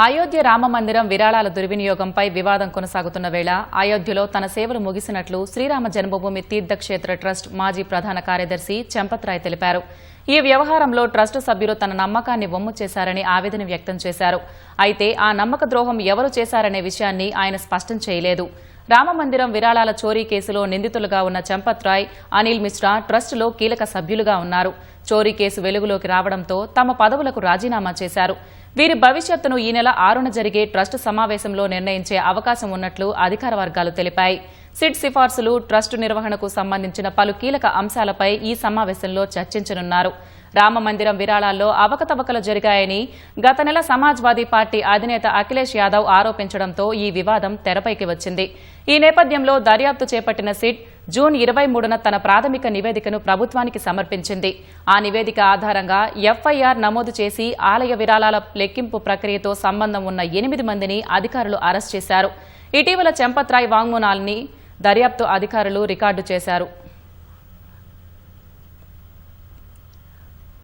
అయోధ్య రామ మందిరం విరాళాల దుర్వినియోగంపై వివాదం కొనసాగుతున్న వేళ అయోధ్యలో తన సేవలు ముగిసినట్లు శ్రీరామ జన్మభూమి తీర్థక్షేత్ర ట్రస్ట్ మాజీ ప్రధాన కార్యదర్శి చంపత్రాయ్ తెలిపారు. ఈ వ్యవహారంలో ట్రస్ట్ సభ్యులు తన నమ్మకాన్ని వమ్ము చేశారని ఆవేదన వ్యక్తం చేశారు. అయితే ఆ నమ్మక ద్రోహం ఎవరు చేశారనే విషయాన్ని ఆయన స్పష్టం చేయలేదు. రామమందిరం విరాళాల చోరీ కేసులో నిందితులుగా ఉన్న చంపత్రాయ్, అనిల్ మిశ్రా ట్రస్టులో కీలక సభ్యులుగా ఉన్నారు. చోరీ కేసు వెలుగులోకి రావడంతో తమ పదవులకు రాజీనామా చేశారు. వీరి భవిష్యత్తును ఈ నెల 6న జరిగే ట్రస్టు సమావేశంలో నిర్ణయించే అవకాశం ఉన్నట్లు అధికార వర్గాలు తెలిపాయి. సిట్ సిఫార్సులు, ట్రస్టు నిర్వహణకు సంబంధించిన పలు కీలక అంశాలపై ఈ సమావేశంలో చర్చించనున్నారు. రామమందిరం విరాళాల్లో అవకతవకలు జరిగాయని గత నెల సమాజ్వాదీ పార్టీ అధినేత అఖిలేష్ యాదవ్ ఆరోపించడంతో ఈ వివాదం తెరపైకి వచ్చింది. ఈ నేపథ్యంలో దర్యాప్తు చేపట్టిన సిట్ జూన్ 23న తన ప్రాథమిక నివేదికను ప్రభుత్వానికి సమర్పించింది. ఆ నివేదిక ఆధారంగా ఎఫ్ఐఆర్ నమోదు చేసి ఆలయ విరాళాల లెక్కింపు ప్రక్రియతో సంబంధం ఉన్న 8 మందిని అధికారులు అరెస్ట్ చేశారు. ఇటీవల చంపత్రాయ్ వాంగ్మూలాన్ని దర్యాప్తు అధికారులు రికార్డు చేశారు.